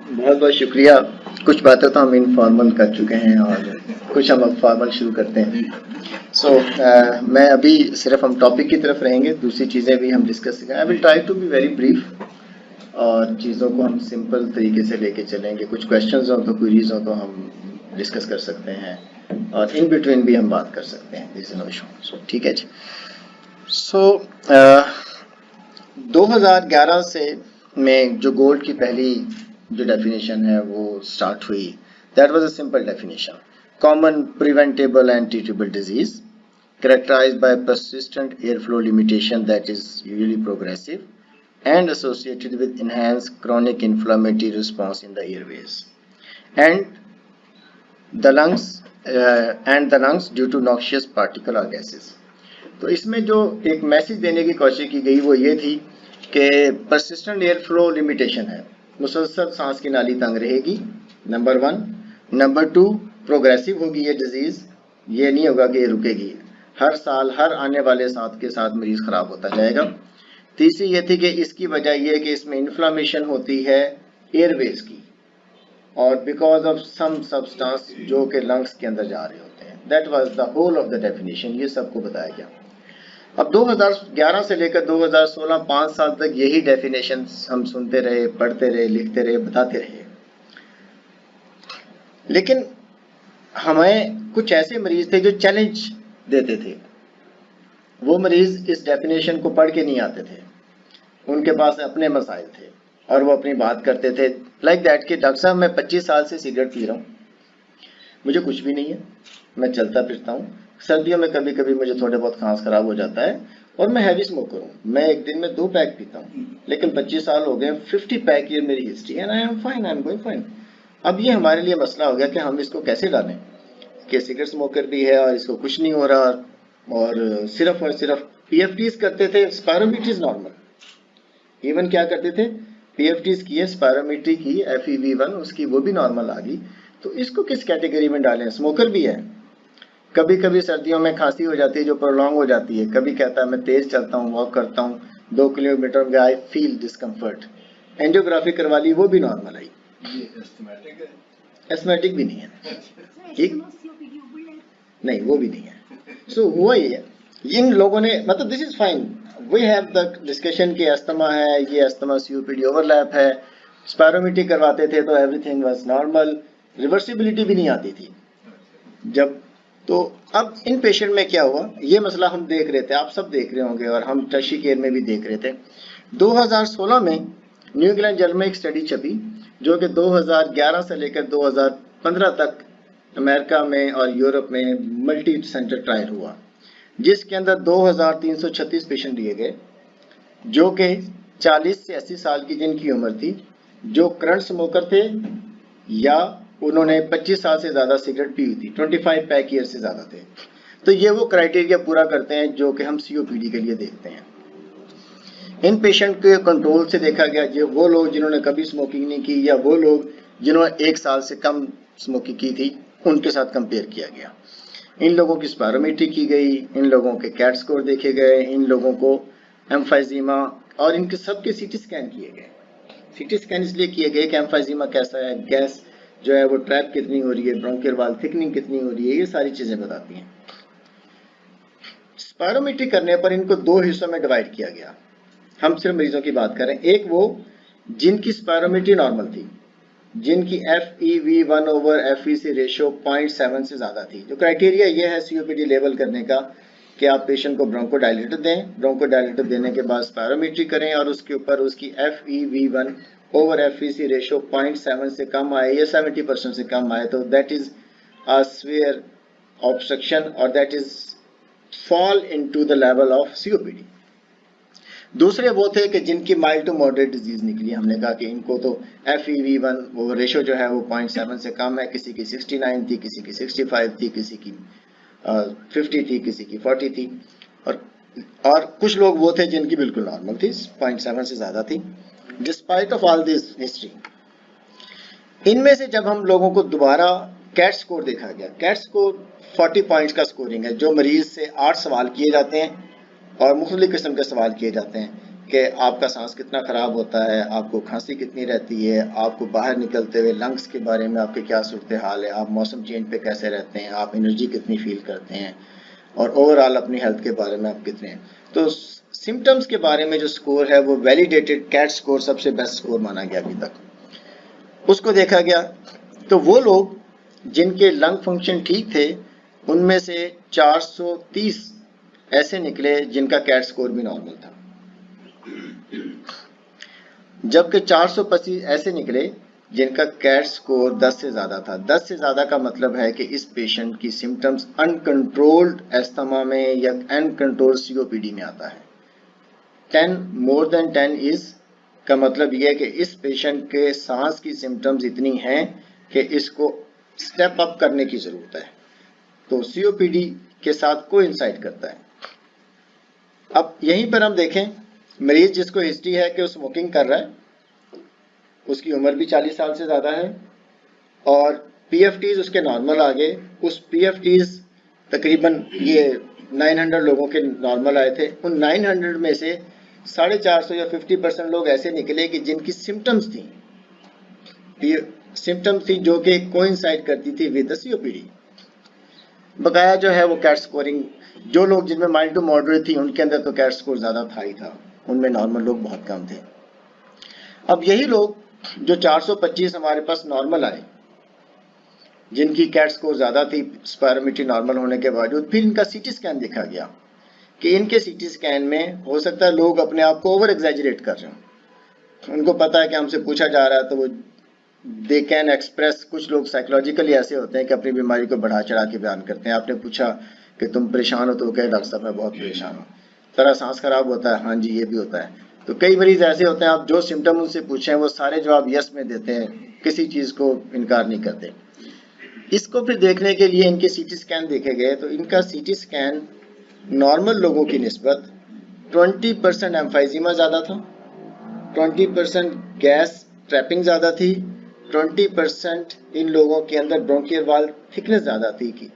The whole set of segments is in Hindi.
बहुत बहुत शुक्रिया। कुछ बातें तो हम इनफॉर्मल कर चुके हैं और कुछ हम अब फॉर्मल शुरू करते हैं। मैं अभी सिर्फ हम टॉपिक की तरफ रहेंगे, दूसरी चीज़ें भी हम डिस्कस करेंगे। I will try to be very brief और चीज़ों को हम सिंपल तरीके से लेके चलेंगे। कुछ क्वेश्चंस हो तो क्वेरीज हो तो हम डिस्कस कर सकते हैं और इन बिटवीन भी हम बात कर सकते हैं। This is no issue. ठीक है जी। 2011 से में जो गोल्ड की पहली जो डेफिनेशन है वो स्टार्ट हुई। That was a simple definition, common preventable and treatable disease characterized by persistent airflow limitation that is usually progressive and associated with enhanced chronic inflammatory response in the airways and the lungs due to noxious particle or gases. तो इसमें जो एक मैसेज देने की कोशिश की गई वो ये थी कि परसिस्टेंट एयर फ्लो लिमिटेशन है, मुसलसल सांस की नाली तंग रहेगी, नंबर 1। नंबर 2, प्रोग्रेसिव होगी ये डिजीज, ये नहीं होगा कि ये रुकेगी, हर साल हर आने वाले साथ के साथ मरीज खराब होता जाएगा। तीसरी ये थी कि इसकी वजह ये है कि इसमें इन्फ्लामेशन होती है एयरवेज की और बिकॉज ऑफ सम सब्सटेंस जो कि लंग्स के अंदर जा रहे होते हैं। That was the whole of the definition, ये सबको बताया गया। अब 2011 से लेकर 2016 5 साल तक यही डेफिनेशन हम सुनते रहे, पढ़ते रहे, लिखते रहे, बताते रहे। लेकिन हमें कुछ ऐसे मरीज थे जो चैलेंज देते थे। वो मरीज इस डेफिनेशन को पढ़ के नहीं आते थे, उनके पास अपने मसाइल थे और वो अपनी बात करते थे लाइक दैट कि डॉक्टर साहब मैं 25 साल से सिगरेट पी रहा हूँ, मुझे कुछ भी नहीं है, मैं चलता फिरता हूँ, सर्दियों में कभी कभी मुझे थोड़े बहुत खांस खराब हो जाता है और मैं हैवी स्मोकर हूँ, मैं एक दिन में 2 पैक पीता हूँ, लेकिन 25 साल हो गए, 50 पैक ये मेरी हिस्ट्री है, I am fine, I am going fine. अब ये हमारे लिए मसला हो गया कि हम इसको कैसे डालें कि सिगरेट स्मोकर भी है और इसको कुछ नहीं हो रहा और सिर्फ पीएफटीज करते थे, स्पायरोमीटर नॉर्मल, इवन क्या करते थे पीएफटीज की है, स्पायरोमीट्री की FEV1 उसकी वो भी नॉर्मल आ गई। तो इसको किस कैटेगरी में डालें? स्मोकर भी है, कभी कभी सर्दियों में खांसी हो जाती है जो प्रोलॉन्ग हो जाती है, कभी कहता है मैं तेज चलता हूँ, वॉक करता हूँ 2 किलोमीटर में, आई फील डिस्कम्फर्ट, एंजियोग्राफी करवा ली, वो भी नॉर्मल आई। एस्थमेटिक भी नहीं है, ठीक नहीं, वो भी नहीं है। सो हुआ ये है, इन लोगों ने मतलब this is fine, we have the discussion कि अस्थमा है, ये अस्थमा COPD ओवरलैप है, स्पायरोमीट्री करवाते थे तो एवरीथिंग वाज नॉर्मल, रिवर्सिबिलिटी भी नहीं आती थी जब। तो अब इन पेशेंट में क्या हुआ, ये मसला हम देख रहे थे, आप सब देख रहे होंगे और हम टर्शी केयर में भी देख रहे थे। 2016 में न्यू इंग्लैंड जर्नल में एक स्टडी छपी जो कि 2011 से लेकर 2015 तक अमेरिका में और यूरोप में मल्टी सेंटर ट्रायल हुआ, जिसके अंदर 2336 पेशेंट लिए गए जो कि 40 से 80 साल की जिनकी उम्र थी, जो करंट स्मोकर थे या उन्होंने 25 साल से ज़्यादा सिगरेट पी हुई थी, 25 पैक ईयर से ज़्यादा थे। तो ये वो क्राइटेरिया पूरा करते हैं जो कि हम COPD के लिए देखते हैं। इन पेशेंट के कंट्रोल से देखा गया, जो वो लोग जिन्होंने कभी स्मोकिंग नहीं की या वो लोग जिन्होंने 1 साल से कम स्मोकिंग की थी, उनके साथ कंपेयर किया गया। इन लोगों की स्पायरोमेट्री की गई, इन लोगों के कैट स्कोर देखे गए, इन लोगों को एम्फाइजीमा और इनके सबके CT स्कैन किए गए। CT स्कैन इसलिए किए गए कि एम्फाइजीमा कैसा है, गैस जो है वो ट्रैप कितनी हो रही है, ब्रोंकियल वाल थिकनिंग कितनी हो रही है, ये सारी चीजें बताती हैं। स्पायरोमेट्री करने पर इनको 2 हिस्सों में डिवाइड किया गया। हम सिर्फ मरीजों की बात करें, एक वो जिनकी स्पायरोमेट्री नॉर्मल थी, जिनकी FEV1 ओवर FVC रेशियो 0.7 से ज्यादा थी। जो क्राइटेरिया ये है COPD लेवल करने का कि आप पेशेंट को ब्रोंकोडायलेटर दें, ब्रोंकोडायलेटर देने के बाद स्पायरोमेट्री करें और उसके ऊपर उसकी FEV1 ओवर FVC रेशियो 0.7 से कम आए या 70% से कम आए, तो that is a severe obstruction और that is fall into the level of COPD। दूसरे वो थे कि जिनकी माइल्ड टू मॉडरेट डिजीज निकली, हमने कहा कि इनको तो FEV1 वो रेशो जो है वो 0.7 से कम है, किसी की 69 थी, किसी की 65 थी, किसी की 50 थी, किसी की 40 थी और कुछ लोग वो थे जिनकी बिल्कुल नॉर्मल थी, 0.7 से ज्यादा थी। Despite of all this history, इनमें से जब हम लोगों को दोबारा कैट स्कोर देखा गया, कैट स्कोर 40 पॉइंट्स का स्कोरिंग है, जो मरीज से 8 सवाल किए जाते हैं और मुख्तलिफ किस्म के सवाल किए जाते हैं। कि आपका सांस कितना ख़राब होता है, आपको खांसी कितनी रहती है, आपको बाहर निकलते हुए लंग्स के बारे में आपके क्या सूरत हाल है, आप मौसम चेंज पे कैसे रहते हैं, आप एनर्जी कितनी फील करते हैं, और ओवरऑल अपनी हेल्थ के बारे में आप कितने हैं। तो सिम्टम्स के बारे में जो स्कोर है वो वैलिडेटेड कैट स्कोर सबसे बेस्ट स्कोर माना गया अभी तक, उसको देखा गया। तो वो लोग जिनके लंग फंक्शन ठीक थे उनमें से 430 ऐसे निकले जिनका कैट स्कोर भी नॉर्मल था, जबकि 425 ऐसे निकले जिनका कैट स्कोर 10 से ज़्यादा था। 10 से ज़्यादा का मतलब है कि इस पेशेंट की सिम्टम्स अनकंट्रोल्ड एस्थमा में या अनकंट्रोल्ड सीओपीडी में आता है। 10 मोर देन 10 इज का मतलब यह है कि इस पेशेंट के सांस की सिम्टम्स इतनी हैं कि इसको स्टेप अप करने की ज़रूरत है, तो सीओपीडी के साथ कोइंसाइड करता है। अब यहीं पर हम देखें मरीज जिसको हिस्ट्री है कि वो स्मोकिंग कर रहा है, उसकी उम्र भी 40 साल से ज़्यादा है और पीएफटीज उसके नॉर्मल आ गए। उस पीएफटीज तकरीबन ये 900 लोगों के नॉर्मल आए थे। उन 900 में से 450 या 50% लोग ऐसे निकले कि जिनकी सिम्टम्स थी जो कि कोइंसाइड करती थी विद द सीओपीडी। बकाया जो है वो कैट स्कोरिंग, जो लोग जिनमें माइल्ड टू मॉडरेट थी उनके अंदर तो कैट स्कोर ज़्यादा था ही था, उनमें नॉर्मल लोग बहुत कम थे। अब यही लोग जो 425 हमारे पास नॉर्मल आए, जिनकी कैट स्कोर ज़्यादा थी स्पायरोमीट्री नॉर्मल होने के बावजूद, फिर इनका सीटी स्कैन देखा गया कि इनके सीटी स्कैन में हो सकता है लोग अपने आप को ओवर एग्जैजरेट कर रहे हैं। उनको पता है कि हमसे पूछा जा रहा है तो वो दे कैन एक्सप्रेस। कुछ लोग साइकोलॉजिकली ऐसे होते हैं कि अपनी बीमारी को बढ़ा चढ़ा के बयान करते हैं। आपने पूछा कि तुम परेशान हो तो कहे डॉक्टर साहब मैं बहुत परेशान हूँ। तेरा सांस खराब होता है, हाँ जी ये भी होता है। तो कई मरीज ऐसे होते हैं, आप जो सिम्टम उनसे पूछें वो सारे जवाब यस में देते हैं, किसी चीज़ को इनकार नहीं करते। इसको फिर देखने के लिए इनके सीटी स्कैन देखे गए तो इनका सीटी स्कैन नॉर्मल लोगों की निस्बत 20% एम्फाइजीमा ज़्यादा था, 20% गैस ट्रैपिंग ज़्यादा थी, 20% इन लोगों के अंदर ब्रोंकियल वाल्व थिकनेस ज़्यादा थी की।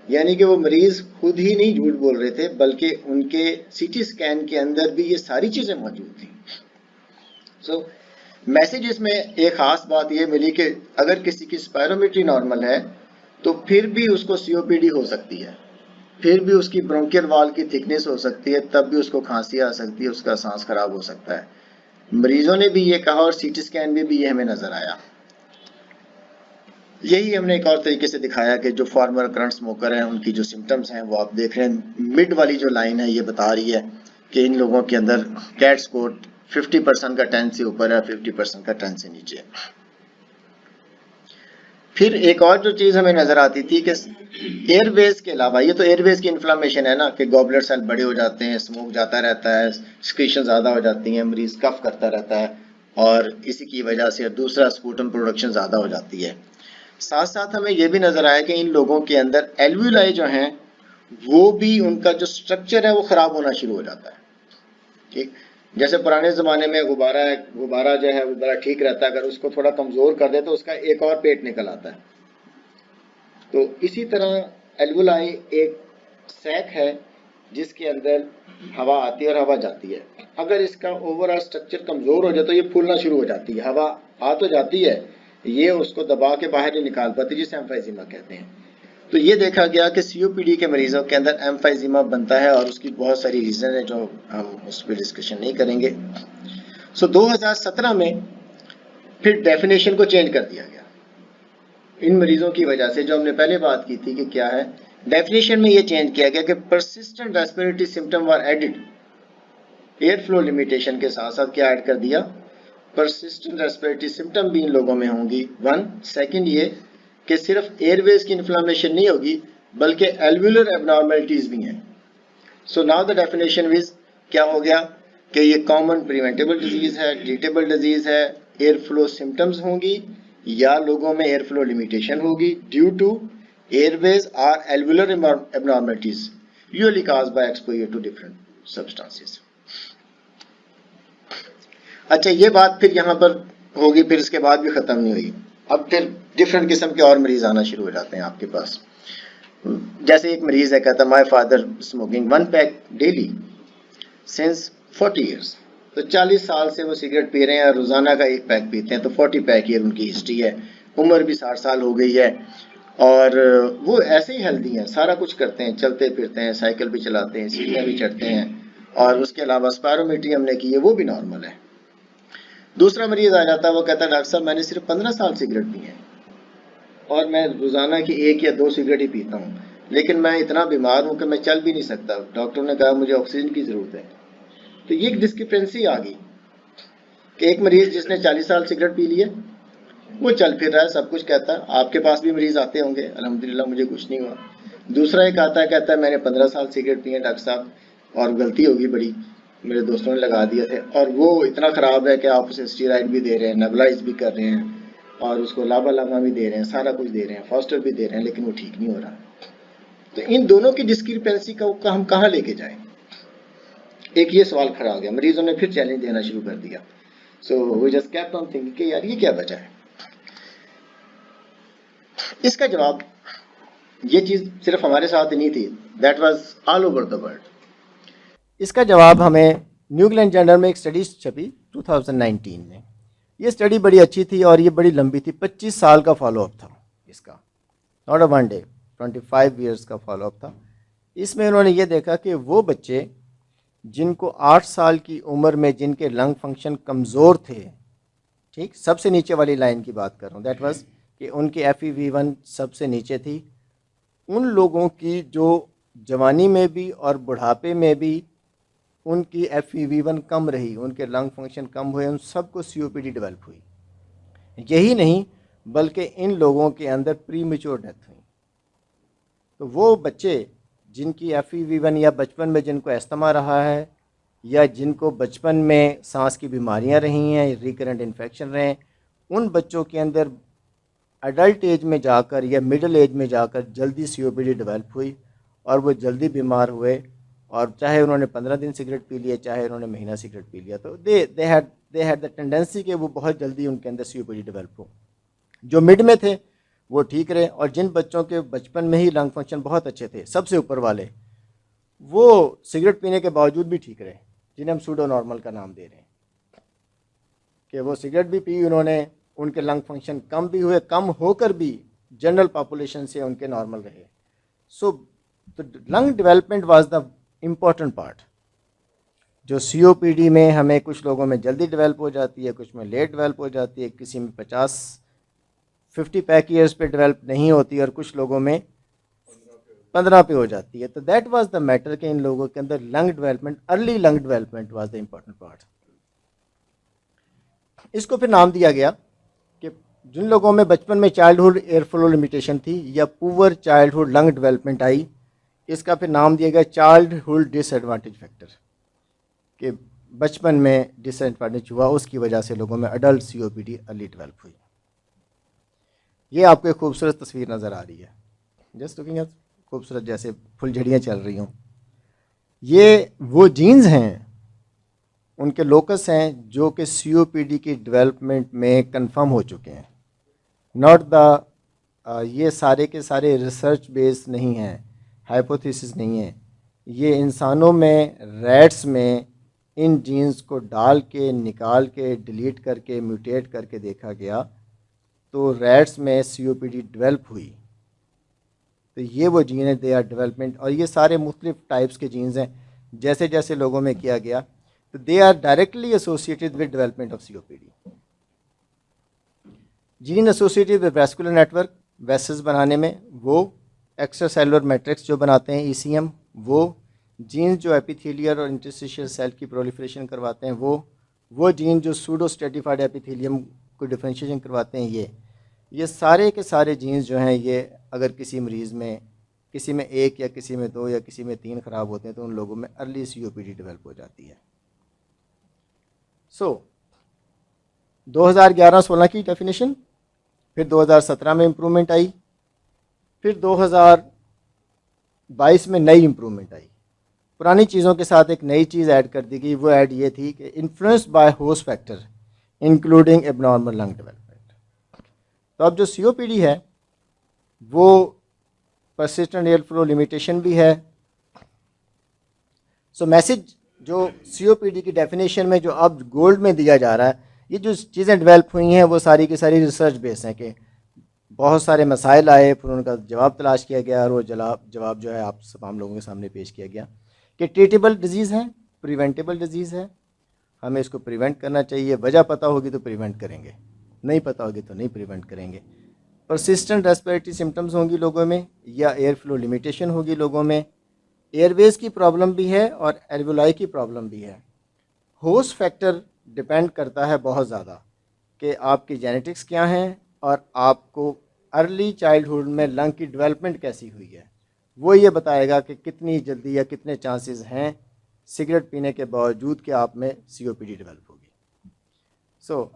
यानी कि वो मरीज खुद ही नहीं झूठ बोल रहे थे बल्कि उनके सीटी स्कैन के अंदर भी ये सारी चीज़ें मौजूद थी। सो मैसेज इसमें एक ख़ास बात ये मिली कि अगर किसी की स्पायरोमेट्री नॉर्मल है तो फिर भी उसको सीओपीडी हो सकती है, फिर भी उसकी ब्रोंकियल वाल की थिकनेस हो सकती है, तब भी उसको खांसी आ सकती है, उसका सांस खराब हो सकता है। मरीजों ने भी ये कहा और सीटी स्कैन में भी ये हमें नजर आया। यही हमने एक और तरीके से दिखाया कि जो फॉर्मर करंट स्मोकर हैं उनकी जो सिम्टम्स हैं वो आप देख रहे हैं। मिड वाली जो लाइन है ये बता रही है कि इन लोगों के अंदर कैट स्कोर 50% का 10 से ऊपर है, 50% का 10 से नीचे है। फिर एक और जो चीज़ हमें नज़र आती थी कि एयरवेज के अलावा, ये तो एयरवेज की इन्फ्लामेशन है ना कि गॉबलेट सेल बड़े हो जाते हैं, स्मोक जाता रहता है, सिक्रीशन ज़्यादा हो जाती हैं, मरीज कफ करता रहता है और इसी की वजह से दूसरा स्पूटम प्रोडक्शन ज़्यादा हो जाती है। साथ साथ हमें यह भी नज़र आया कि इन लोगों के अंदर एल्वुलाई जो हैं वो भी उनका जो स्ट्रक्चर है वो ख़राब होना शुरू हो जाता है। ठीक जैसे पुराने ज़माने में गुब्बारा है, गुब्बारा जो है वो बड़ा ठीक रहता है, अगर उसको थोड़ा कमज़ोर कर दे तो उसका एक और पेट निकल आता है। तो इसी तरह एल्वुलाई एक सैक है जिसके अंदर हवा आती है और हवा जाती है। अगर इसका ओवरऑल स्ट्रक्चर कमज़ोर हो जाए तो ये फूलना शुरू हो जाती है, हवा आ तो जाती है, ये उसको दबा के बाहर नहीं निकाल पाती, जिसे एम्फाइजीमा कहते हैं। तो ये देखा गया कि सीओपीडी के मरीजों के अंदर एम्फाइजीमा बनता है और उसकी बहुत सारी रीज़न है जो हम उस पर डिस्कशन नहीं करेंगे। 2017 में फिर डेफिनेशन को चेंज कर दिया गया इन मरीजों की वजह से, जो हमने पहले बात की थी कि क्या है डेफिनेशन में ये चेंज किया गया कि परसिस्टेंट रेस्पिरेटरी सिम्टम वर एडिड। एयर फ्लो लिमिटेशन के साथ साथ क्या ऐड कर दिया, परसिस्टेंट रेस्पिरेटरी सिम्टम भी इन लोगों में होंगी। वन सेकंड ये कि सिर्फ एयरवेज की इन्फ्लामेशन नहीं होगी बल्कि एल्वुलर एबनॉर्मलिटीज भी हैं। So now the definition is क्या हो गया कि ये कॉमन प्रिवेंटेबल डिजीज है, ट्रीटेबल डिजीज है, एयर फ्लो सिम्टम्स होंगी या लोगों में एयर फ्लो लिमिटेशन होगी ड्यू टू एयरवेज और alveolar abnormalities usually caused by exposure to different substances. अच्छा ये बात फिर यहाँ पर होगी, फिर इसके बाद भी खत्म नहीं हुई। अब फिर डिफरेंट किस्म के और मरीज आना शुरू हो जाते हैं आपके पास। जैसे एक मरीज है कहता है my father smoking 1 pack daily since 40 years। तो 40 साल से वो सिगरेट पी रहे हैं और रोज़ाना का 1 पैक पीते हैं, तो 40 पैक ईयर उनकी हिस्ट्री है, उम्र भी 60 साल हो गई है और वो ऐसे ही हेल्दी हैं, सारा कुछ करते हैं, चलते फिरते हैं, साइकिल भी चलाते हैं, सीढ़ियाँ भी चढ़ते हैं और उसके अलावा स्पायरोमीट्री हमने की है, वो भी नॉर्मल है। दूसरा मरीज आ जाता है, वो कहता है डॉक्टर साहब मैंने सिर्फ 15 साल सिगरेट पी है और मैं रोज़ाना की 1 या 2 सिगरेट ही पीता हूँ, लेकिन मैं इतना बीमार हूँ कि मैं चल भी नहीं सकता, डॉक्टर ने कहा मुझे ऑक्सीजन की ज़रूरत है। तो ये एक डिस्क्रिपेंसी आ गई कि एक मरीज जिसने 40 साल सिगरेट पी लिया, वो चल फिर रहा है, सब कुछ कहता है, आपके पास भी मरीज आते होंगे, अल्हम्दुलिल्लाह मुझे कुछ नहीं हुआ। दूसरा एक आता है, कहता है मैंने 15 साल सिगरेट पिए डॉक्टर साहब और गलती होगी बड़ी, मेरे दोस्तों ने लगा दिए थे और वो इतना ख़राब है कि आप उसे स्टीराइड भी दे रहे हैं, नेबुलाइज भी कर रहे हैं और उसको लाबा लामा भी दे रहे हैं, सारा कुछ दे रहे हैं, फॉस्टर भी दे रहे हैं, लेकिन वो ठीक नहीं हो रहा। तो इन दोनों की डिस्क्रिपेंसी का हम कहाँ लेके जाएं? एक ये सवाल खड़ा हो गया, मरीजों ने फिर चैलेंज देना शुरू कर दिया। So we just kept on thinking कि यार ये क्या बचा है। इसका जवाब, ये चीज़ सिर्फ हमारे साथ ही नहीं थी, that was all over the world. इसका जवाब हमें न्यू इंग्लैंड जर्नल में एक स्टडी छपी 2019 में। ये स्टडी बड़ी अच्छी थी और ये बड़ी लंबी थी, 25 साल का फॉलोअप था इसका, not a one day, 25 years का फॉलोअप था। इसमें उन्होंने ये देखा कि वो बच्चे जिनको 8 साल की उम्र में जिनके लंग फंक्शन कमज़ोर थे, ठीक, सबसे नीचे वाली लाइन की बात कर रहा हूँ, दैट वाज कि उनकी FEV1 सबसे नीचे थी, उन लोगों की जो जवानी में भी और बुढ़ापे में भी उनकी FEV1 कम रही, उनके लंग फंक्शन कम हुए, उन सबको COPD डेवलप हुई। यही नहीं बल्कि इन लोगों के अंदर प्री मैच्योर डेथ हुई। तो वो बच्चे जिनकी FEV1 या बचपन में जिनको अस्थमा रहा है या जिनको बचपन में सांस की बीमारियां रही हैं, रिकरेंट इन्फेक्शन रहे, उन बच्चों के अंदर अडल्ट एज में जाकर या मिडिल एज में जाकर जल्दी COPD डेवलप हुई और वो जल्दी बीमार हुए, और चाहे उन्होंने 15 दिन सिगरेट पी लिया, चाहे उन्होंने महीना सिगरेट पी लिया, तो दे हैड द टेंडेंसी कि वो बहुत जल्दी उनके अंदर COPD डेवलप हो। जो मिड में थे वो ठीक रहे, और जिन बच्चों के बचपन में ही लंग फंक्शन बहुत अच्छे थे, सबसे ऊपर वाले, वो सिगरेट पीने के बावजूद भी ठीक रहे, जिन्हें हम सूडो नॉर्मल का नाम दे रहे हैं, कि वो सिगरेट भी पी उन्होंने, उनके लंग फंक्शन कम भी हुए, कम होकर भी जनरल पॉपुलेशन से उनके नॉर्मल रहे। So the lung development was the important part. जो COPD में हमें कुछ लोगों में जल्दी डेवलप हो जाती है, कुछ में लेट डेवलप हो जाती है, किसी में 50 पैक ईयर्स पे डेवलप नहीं होती और कुछ लोगों में 15 पे हो जाती है। तो दैट वाज द मैटर कि इन लोगों के अंदर lung development, early lung development was the important part. इसको फिर नाम दिया गया कि जिन लोगों में बचपन में चाइल्डहुड एयर फ्लो लिमिटेशन थी या पुअर चाइल्डहुड लंग डेवलपमेंट आई, इसका फिर नाम दिया गया चाइल्डहुड डिसएडवांटेज फैक्टर, कि बचपन में डिसएडवांटेज हुआ, उसकी वजह से लोगों में अडल्ट COPD अर्ली डेवलप हुई। ये आपको एक खूबसूरत तस्वीर नज़र आ रही है, जस्ट लुकिंग एट, खूबसूरत जैसे फुलझड़ियाँ चल रही हों। ये वो जीन्स हैं, उनके लोकस हैं जो कि COPD की डेवलपमेंट में कंफर्म हो चुके हैं, नॉट द ये सारे के सारे रिसर्च बेस्ड नहीं हैं, हाइपोथेसिस नहीं है, ये इंसानों में, रैट्स में इन जीन्स को डाल के, निकाल के, डिलीट करके, म्यूटेट करके देखा गया, तो रैट्स में COPD डेवलप हुई। तो ये वो जीन है, दे आर डेवलपमेंट, और ये सारे मुख्तलिफ टाइप्स के जीन्स हैं, जैसे जैसे लोगों में किया गया, तो they are directly associated with development of COPD। Gene associated with vascular network, vessels बनाने में, वो एक्स्ट्रा सेलुलर मैट्रिक्स जो बनाते हैं ECM, वो जीन जो एपिथेलियल और इंटरस्टिशियल सेल की प्रोलिफरेशन करवाते हैं, वो जीन जो सूडो स्ट्रेटिफाइड एपिथेलियम को डिफरेंशिएशन करवाते हैं, ये सारे के सारे जीन्स जो हैं, ये अगर किसी मरीज़ में, किसी में 1 या किसी में 2 या किसी में 3 ख़राब होते हैं, तो उन लोगों में अर्ली COPD डेवलप हो जाती है। सो 2011-16 की डेफिनेशन, फिर 2017 में इम्प्रूवमेंट आई, फिर 2022 में नई इम्प्रूवमेंट आई, पुरानी चीज़ों के साथ एक नई चीज़ ऐड कर दी गई। वो ऐड ये थी कि influenced by host factor including abnormal lung development. तो अब जो COPD है वो परसिस्टेंट एयर फ्लो लिमिटेशन भी है। सो मैसेज जो COPD की डेफिनेशन में जो अब गोल्ड में दिया जा रहा है, ये जो चीज़ें डेवलप हुई हैं वो सारी की सारी रिसर्च बेस हैं कि बहुत सारे मसाइल आए, फिर उनका जवाब तलाश किया गया और वो जवाब जो है आप तमाम लोगों के सामने पेश किया गया कि ट्रीटेबल डिजीज़ है, प्रिवेंटेबल डिजीज़ है, हमें इसको प्रिवेंट करना चाहिए। वजह पता होगी तो प्रिवेंट करेंगे, नहीं पता होगी तो नहीं प्रिवेंट करेंगे। परसिस्टेंट रेस्पिरेटरी सिम्टम्स होंगी लोगों में, या एयर फ्लो लिमिटेशन होगी लोगों में, एयरवेज की प्रॉब्लम भी है और एल्वुलाई की प्रॉब्लम भी है। होस्ट फैक्टर डिपेंड करता है बहुत ज़्यादा कि आपकी जेनेटिक्स क्या हैं और आपको अर्ली चाइल्डहुड में लंग की डेवलपमेंट कैसी हुई है, वो ये बताएगा कि कितनी जल्दी या कितने चांसेस हैं सिगरेट पीने के बावजूद कि आप में COPD डेवलप होगी। सो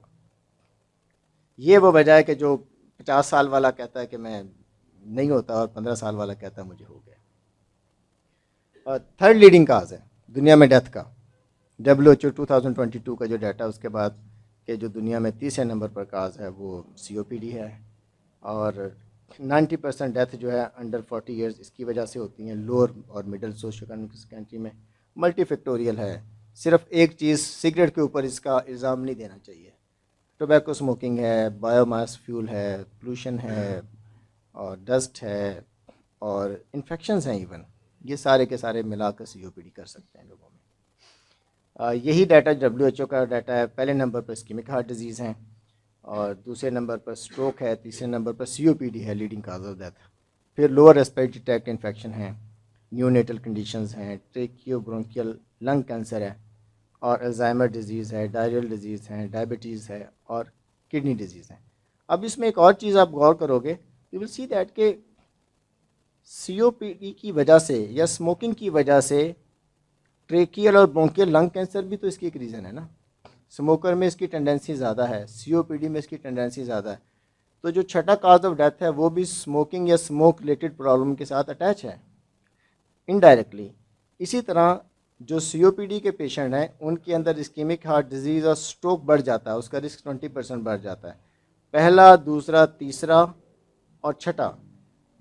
ये वो वजह है कि जो 50 साल वाला कहता है कि मैं नहीं होता और 15 साल वाला कहता है मुझे हो गया। और थर्ड लीडिंग काज है दुनिया में डेथ का, WHO 2022 का जो डाटा उसके बाद कि जो दुनिया में तीसरे नंबर पर काज है वो COPD है। और 90% डेथ जो है अंडर 40 ईयर्स इसकी वजह से होती हैं, लोअर और मिडिल सोशो इकोनॉमिक कंट्री में। मल्टीफैक्टोरियल है, सिर्फ एक चीज़ सिगरेट के ऊपर इसका इल्ज़ाम नहीं देना चाहिए। टोबैको स्मोकिंग है, बायोमास फ्यूल है, पोल्यूशन है और डस्ट है और इन्फेक्शंस हैं इवन, ये सारे के सारे मिलाकर COPD कर सकते हैं लोगों में। यही डाटा WHO का डाटा है। पहले नंबर पर इस्केमिक हार्ट डिजीज़ हैं और दूसरे नंबर पर स्ट्रोक है, तीसरे नंबर पर COPD है लीडिंग काज ऑफ डेथ। फिर लोअर रेस्पिरेटरी ट्रैक्ट इन्फेक्शन है, न्यूनेटल कंडीशंस हैं, ट्रेकियोब्रोंकियल लंग कैंसर है और अल्जाइमर डिजीज़ है, डायरियल डिजीज़ है, डायबिटीज़ है और किडनी डिजीज़ है। अब इसमें एक और चीज़ आप गौर करोगे, यू विल सी दैट के COPD की वजह से या स्मोकिंग की वजह से ट्रेकियल और ब्रोंकियल लंग कैंसर भी तो इसकी एक रीज़न है ना। स्मोकर में इसकी टेंडेंसी ज़्यादा है, COPD में इसकी टेंडेंसी ज़्यादा है। तो जो छठा काज ऑफ डेथ है वो भी स्मोकिंग या स्मोक रिलेटेड प्रॉब्लम के साथ अटैच है इनडायरेक्टली। इसी तरह जो COPD के पेशेंट हैं उनके अंदर इस्केमिक हार्ट डिजीज़ और स्ट्रोक बढ़ जाता है, उसका रिस्क 20% बढ़ जाता है। पहला, दूसरा, तीसरा और छठा,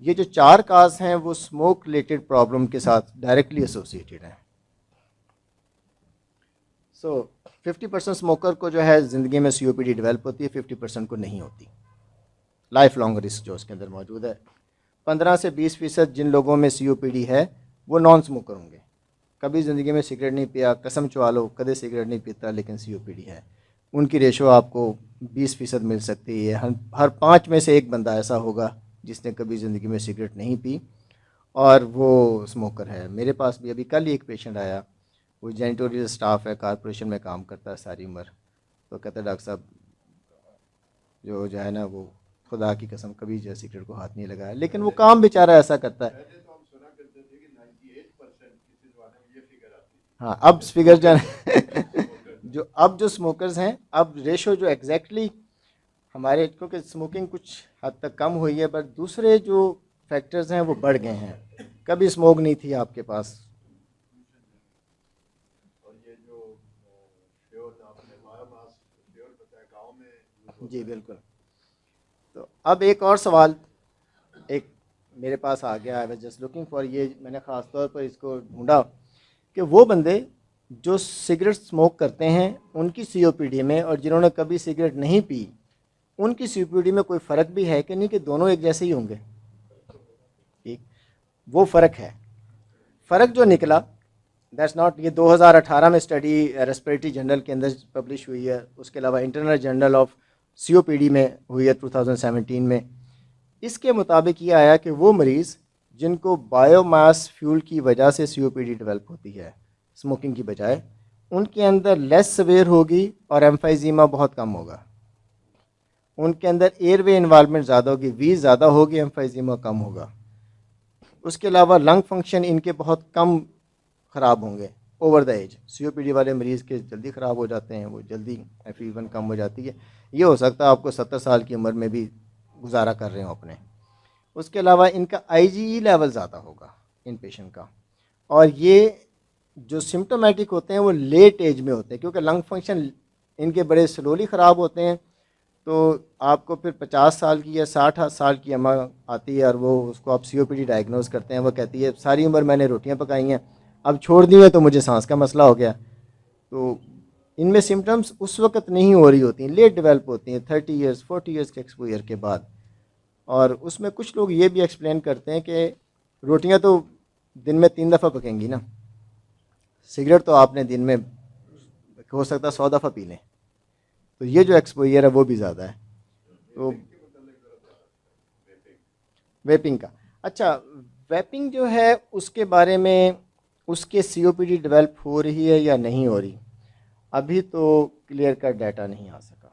ये जो चार काज हैं वो स्मोक रिलेटेड प्रॉब्लम के साथ डायरेक्टली एसोसिएटेड हैं। सो 50% स्मोकर को जो है ज़िंदगी में COPD डेवलप होती है, 50% को नहीं होती। लाइफ लॉन्ग रिस्क जो उसके अंदर मौजूद है। 15 से 20% जिन लोगों में COPD है वो नॉन स्मोकर होंगे, कभी ज़िंदगी में सिगरेट नहीं पिया, कसम चुवा लो कभी सिगरेट नहीं पीता लेकिन COPD है। उनकी रेशो आपको 20% मिल सकती है। हर 5 में से एक बंदा ऐसा होगा जिसने कभी ज़िंदगी में सिगरेट नहीं पी और वो स्मोकर है। मेरे पास भी अभी कल ही एक पेशेंट आया, वो जेनिटोरियल स्टाफ है, कारपोरेशन में काम करता है सारी उम्र। तो कहता है डॉक्टर साहब जो है ना वो खुदा की कसम कभी जो सिगरेट को हाथ नहीं लगाया, लेकिन वो काम बेचारा ऐसा करता है। हाँ, अब फिगर जो स्मोकर्स हैं, अब रेशो जो एग्जैक्टली हमारे, क्योंकि स्मोकिंग कुछ हद तक कम हुई है पर दूसरे जो फैक्टर्स हैं वो बढ़ गए हैं। कभी स्मोक नहीं थी आपके पास। जी बिल्कुल। तो अब एक और सवाल एक मेरे पास आ गया, I was just looking for, ये मैंने ख़ास तौर पर इसको ढूंढा कि वो बंदे जो सिगरेट स्मोक करते हैं उनकी COPD में और जिन्होंने कभी सिगरेट नहीं पी उनकी COPD में कोई फ़र्क भी है कि नहीं, कि दोनों एक जैसे ही होंगे। ठीक, वो फ़र्क है। फ़र्क जो निकला दैट्स नॉट, ये 2018 में स्टडी रेस्पिरेटरी जर्नल के अंदर पब्लिश हुई है, उसके अलावा इंटरनल जर्नल ऑफ COPD में हुई है 2017 में। इसके मुताबिक ये आया कि वो मरीज़ जिनको बायोमास फ्यूल की वजह से COPD डेवलप होती है स्मोकिंग की बजाय, उनके अंदर लेस सवेयर होगी और एम्फाइजीमा बहुत कम होगा। उनके अंदर एयरवे इन्वॉल्वमेंट ज़्यादा होगी, वी ज़्यादा होगी, एम्फाइजीमा कम होगा। उसके अलावा लंग फंक्शन इनके बहुत कम ख़राब होंगे ओवर द एज। COPD वाले मरीज़ के जल्दी ख़राब हो जाते हैं, वो जल्दी FEV1 कम हो जाती है। ये हो सकता है आपको 70 साल की उम्र में भी गुजारा कर रहे हो अपने। उसके अलावा इनका IgE लेवल ज़्यादा होगा इन पेशेंट का, और ये जो सिम्टोमेटिक होते हैं वो लेट एज में होते हैं क्योंकि लंग फंक्शन इनके बड़े स्लोली ख़राब होते हैं। तो आपको फिर 50 साल की या 60 साल की अम्मा आती है और वो उसको आप COPD डायग्नोज करते हैं, वो कहती है सारी उम्र मैंने रोटियां पकाई हैं, अब छोड़ दिए तो मुझे सांस का मसला हो गया। तो इनमें सिम्टम्स उस वक्त नहीं हो रही होती हैं, लेट डेवलप होती हैं 30 ईयर्स 40 ईयर्स के एक्सपोजर के बाद। और उसमें कुछ लोग ये भी एक्सप्लेन करते हैं कि रोटियां तो दिन में 3 दफ़ा पकेंगी ना, सिगरेट तो आपने दिन में हो सकता है 100 दफ़ा पी लें, तो ये जो एक्सपोजर है वो भी ज़्यादा है। तो वेपिंग का, अच्छा, वेपिंग जो है उसके बारे में, उसके सीओपीडी डेवलप हो रही है या नहीं हो रही, अभी तो क्लियर कट डाटा नहीं आ सका।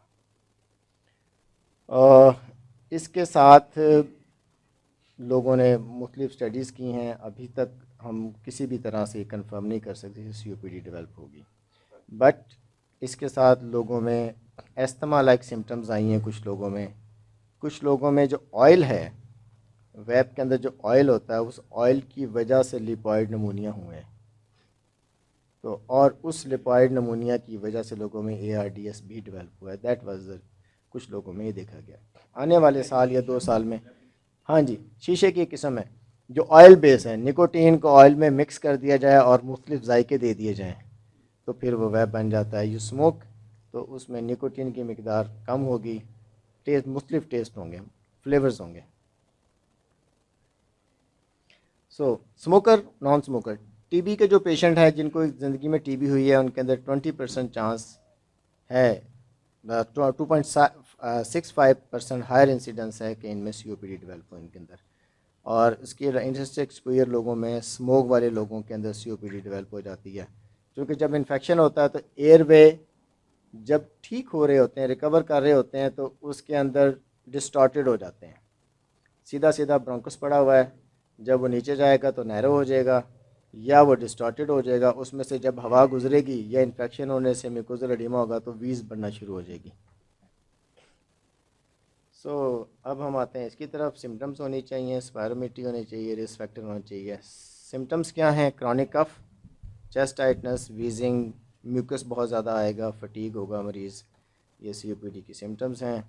इसके साथ लोगों ने मुख्तलिफ स्टडीज़ की हैं, अभी तक हम किसी भी तरह से कंफर्म नहीं कर सकते कि सीओपीडी डेवलप होगी। बट इसके साथ लोगों में एस्थमा लाइक सिम्टम्स आई हैं, कुछ लोगों में जो ऑयल है, वेप के अंदर जो ऑयल होता है, उस ऑयल की वजह से लिपॉइड नमूनिया हुए हैं। तो और उस लिपॉइड नमूनिया की वजह से लोगों में ARDS भी डेवलप हुआ है। दैट वाज कुछ लोगों में ये देखा गया। आने वाले साल या 2 साल में, हाँ जी, शीशे की किस्म है जो ऑयल बेस है, निकोटीन को ऑयल में मिक्स कर दिया जाए और मुख्तलिफ जायके दे दिए जाएँ तो फिर वो वेप बन जाता है। यू स्मोक तो उसमें निकोटीन की मिकदार कम होगी, टेस्ट मुख्तलिफ टेस्ट होंगे, फ्लेवर्स होंगे। सो स्मोकर, नॉन स्मोकर, टीबी के जो पेशेंट हैं जिनको ज़िंदगी में टीबी हुई है, उनके अंदर 20% चांस है, 2.65% हायर इंसिडेंस है कि इनमें COPD डेवलप हो इनके अंदर। और इसके इंडस्ट्री एक्सपोजर लोगों में, स्मोक वाले लोगों के अंदर COPD डेवलप हो जाती है, क्योंकि जब इन्फेक्शन होता है तो एयरवे जब ठीक हो रहे होते हैं, रिकवर कर रहे होते हैं, तो उसके अंदर डिस्टॉर्टेड हो जाते हैं। सीधा सीधा ब्रोंकस पड़ा हुआ है, जब वो नीचे जाएगा तो नैरो हो जाएगा या वो डिस्टॉर्टेड हो जाएगा, उसमें से जब हवा गुजरेगी या इन्फेक्शन होने से म्यूकोजल एडिमा होगा तो वीज़ बनना शुरू हो जाएगी। अब हम आते हैं इसकी तरफ। सिम्टम्स होनी चाहिए, स्पायरोमेट्री होनी चाहिए, रिस्क फैक्टर होना चाहिए। सिम्टम्स क्या हैं? Chronic cough, chest tightness, wheezing, mucus बहुत ज़्यादा आएगा, फटीग होगा मरीज़, ये COPD की सिम्टम्स हैं।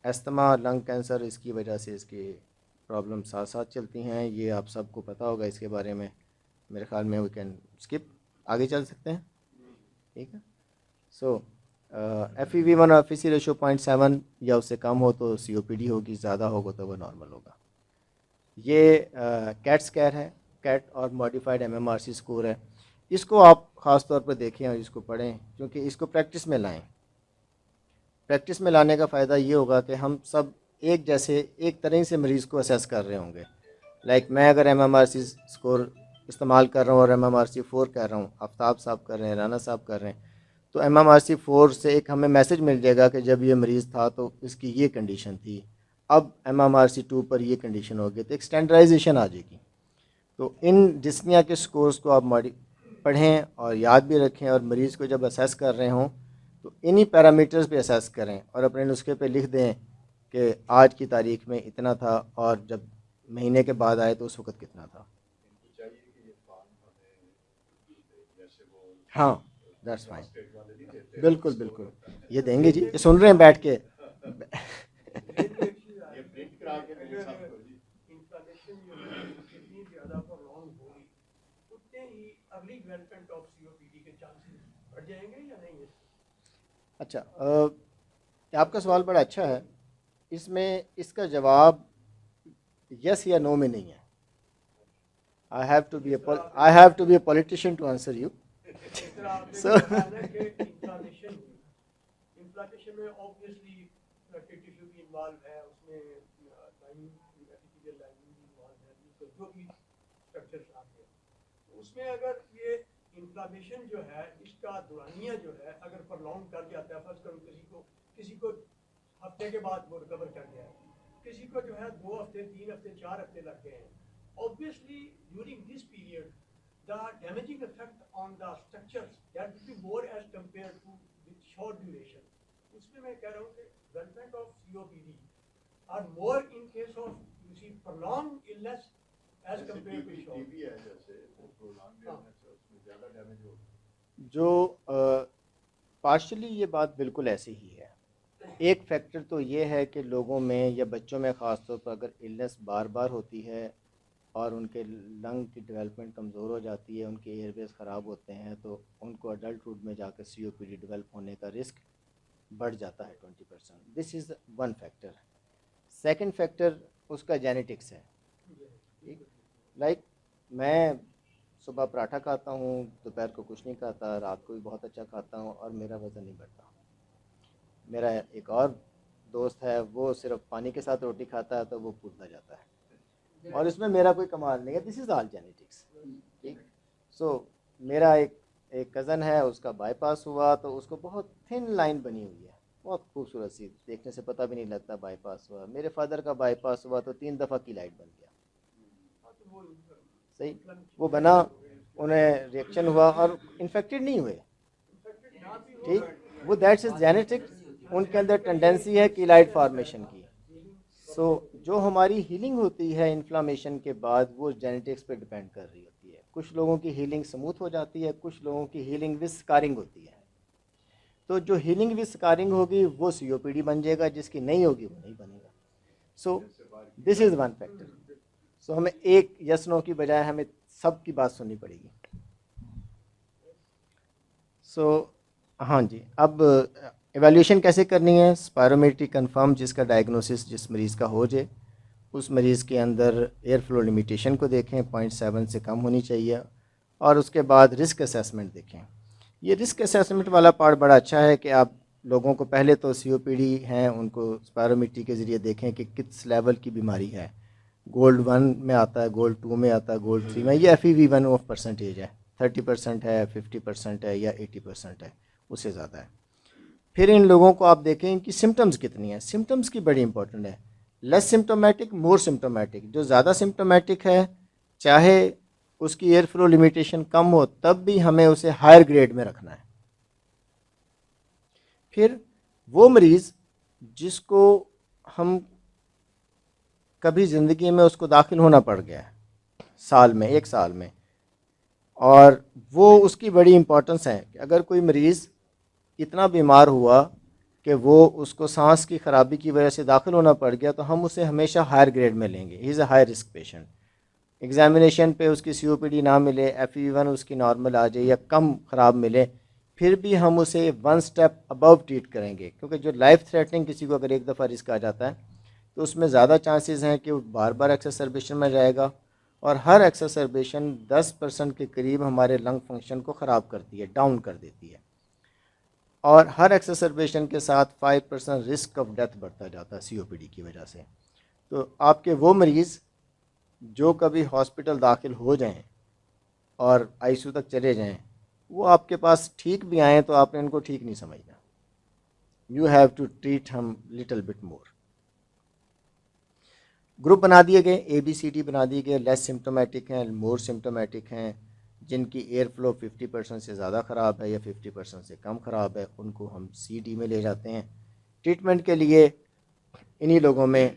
एस्थमा, लंग कैंसर, इसकी वजह से इसकी प्रॉब्लम साथ साथ चलती हैं, ये आप सबको पता होगा इसके बारे में। मेरे ख्याल में वी कैन स्किप, आगे चल सकते हैं, ठीक है। FEV1 और FEC रेशो 0.7 या उससे कम हो तो COPD होगी, ज़्यादा होगा तो वो नॉर्मल होगा। ये कैट स्कैर है, कैट और मॉडिफाइड MMRC स्कोर है। इसको आप ख़ास तौर पर देखें और इसको पढ़ें, क्योंकि इसको प्रैक्टिस में लाएं। प्रैक्टिस में लाने का फ़ायदा ये होगा कि हम सब एक जैसे, एक तरह से मरीज़ को असेस कर रहे होंगे। लाइक मैं अगर MMRC स्कोर इस्तेमाल कर रहा हूँ और MMRC 4 कर रहा हूँ, आफ्ताब साहब कर रहे हैं, राना साहब कर रहे हैं, तो MMRC 4 से एक हमें मैसेज मिल जाएगा कि जब ये मरीज़ था तो इसकी ये कंडीशन थी, अब MMRC 2 पर ये कंडीशन होगी, तो एक स्टैंडर्डाइजेशन आ जाएगी। तो इन डिस्निया के स्कोर्स को आप पढ़ें और याद भी रखें, और मरीज़ को जब असेस कर रहे हों तो इन्हीं पैरामीटर्स पे असेस करें और अपने नुस्खे पे लिख दें कि आज की तारीख में इतना था और जब महीने के बाद आए तो उस वक्त कितना था। हाँ, दैट्स फाइन, बिल्कुल बिल्कुल, ये देंगे जी, ये सुन रहे हैं बैठ के। अच्छा, आपका सवाल बड़ा अच्छा है। इसमें इसका जवाब यस या नो में नहीं है। I have to be a politician to answer you. So inflammation में ऑब्वियसली टिश्यू भी इन्वॉल्व है, उसमें एपिथेलियल लाइनिंग भी इन्वॉल्व है, तो जो भी स्ट्रक्चर्स आते हैं उसमें अगर ये इन्फ्लेमेशन जो है, इसका दौरानिया जो है, अगर प्रॉन्ग कर जाता है, फर्स्ट करो किसी को हफ्ते के बाद वो रिकवर कर गया है, किसी को जो है 2 हफ्ते 3 हफ्ते 4 हफ्ते लग गए हैं। Obviously during this period the damaging effect on the structures that will be more as compared to with short duration. उसमें मैं कह रहा हूँ कि development of COPD are more in case of you see prolonged illness as compared to short. TB है जैसे prolonged illness है, उसमें ज़्यादा डैमेज होगा। जो पार्शली ये बात बिल्कुल ऐसी ही है। एक फैक्टर तो ये है कि लोगों में या बच्चों में ख़ास तौर पर अगर इलनेस बार बार होती है और उनके लंग की डेवलपमेंट कमज़ोर हो जाती है, उनके एयरवेज ख़राब होते हैं, तो उनको अडल्टहुड में जाकर COPD डेवलप होने का रिस्क बढ़ जाता है 20%। This is one factor. Second factor उसका जेनेटिक्स है। ठीक, लाइक मैं सुबह पराठा खाता हूँ, दोपहर को कुछ नहीं खाता, रात को भी बहुत अच्छा खाता हूँ और मेरा वज़न नहीं बढ़ता। मेरा एक और दोस्त है, वो सिर्फ पानी के साथ रोटी खाता है तो वो फूलता जाता है, और इसमें मेरा कोई कमाल नहीं है। This is all genetics. ठीक, सो मेरा एक कज़न है, उसका बाईपास हुआ तो उसको बहुत थिन लाइन बनी हुई है, बहुत खूबसूरत सी, देखने से पता भी नहीं लगता बाईपास हुआ। मेरे फादर का बाईपास हुआ तो 3 दफ़ा की लाइट बन गया। सही, वो बना, उन्हें रिएक्शन हुआ और इन्फेक्टेड नहीं हुए। ठीक, वो दैट्स इज जेनेटिक, उनके अंदर टेंडेंसी है कीलाइट फॉर्मेशन की। सो जो हमारी हीलिंग होती है इन्फ्लामेशन के बाद, वो जेनेटिक्स पे डिपेंड कर रही होती है। कुछ लोगों की हीलिंग स्मूथ हो जाती है, कुछ लोगों की हीलिंग विद स्कारिंग होती है। तो जो हीलिंग विद स्कारिंग होगी वो COPD बन जाएगा, जिसकी नहीं होगी वो नहीं बनेगा। So this is one factor. So हमें एक यस नो की बजाय हमें सब की बात सुननी पड़ेगी। सो हाँ जी, अब एवेल्यूशन कैसे करनी है? स्पायरोमेट्री कंफर्म, जिसका डायग्नोसिस जिस मरीज़ का हो जाए, उस मरीज़ के अंदर एयर फ्लो लिमिटेशन को देखें, 0.7 से कम होनी चाहिए, और उसके बाद रिस्क असेसमेंट देखें। ये रिस्क असेसमेंट वाला पार्ट बड़ा अच्छा है कि आप लोगों को पहले तो COPD हैं उनको स्पायरोमेट्री के ज़रिए देखें कि किस लेवल की बीमारी है। गोल्ड 1 में आता है, गोल्ड 2 में आता है, गोल्ड 3 में। ये FEV1 ऑफ परसेंटेज है, 30% है, 50% है या 80% है, उससे ज़्यादा है। फिर इन लोगों को आप देखें इनकी सिम्टम्स कितनी है। सिम्टम्स की बड़ी इंपॉर्टेंट है, लेस सिम्टोमेटिक, मोर सिम्टोमेटिक। जो ज़्यादा सिम्टोमेटिक है, चाहे उसकी एयर फ्लो लिमिटेशन कम हो, तब भी हमें उसे हायर ग्रेड में रखना है। फिर वो मरीज़ जिसको हम कभी ज़िंदगी में उसको दाखिल होना पड़ गया है, साल में, 1 साल में, और वो उसकी बड़ी इम्पोर्टेंस है कि अगर कोई मरीज़ इतना बीमार हुआ कि वो उसको सांस की ख़राबी की वजह से दाखिल होना पड़ गया, तो हम उसे हमेशा हायर ग्रेड में लेंगे। He is a high risk patient. Examination पे उसकी COPD ना मिले, FEV1 उसकी नॉर्मल आ जाए या कम ख़राब मिले, फिर भी हम उसे 1 स्टेप अबव ट्रीट करेंगे, क्योंकि जो लाइफ थ्रेटनिंग किसी को अगर एक दफ़ा रिस्क आ जाता है तो उसमें ज़्यादा चांसेस हैं कि वो बार बार एक्सरबेशन में जाएगा, और हर एक्सरबेशन 10% के करीब हमारे लंग फंक्शन को ख़राब करती है, डाउन कर देती है, और हर एक्सरबेशन के साथ 5% रिस्क ऑफ डेथ बढ़ता जाता है COPD की वजह से। तो आपके वो मरीज़ जो कभी हॉस्पिटल दाखिल हो जाएं और ICU तक चले जाएं, वो आपके पास ठीक भी आएँ तो आपने उनको ठीक नहीं समझना। यू हैव टू ट्रीट हम लिटिल बिट मोर। ग्रुप बना दिए गए, ABCD बना दिए गए। लेस सिम्टोमेटिक हैं, मोर सिम्टोमेटिक हैं, जिनकी एयर फ्लो 50% से ज़्यादा ख़राब है या 50% से कम ख़राब है, उनको हम CD में ले जाते हैं। ट्रीटमेंट के लिए इन्हीं लोगों में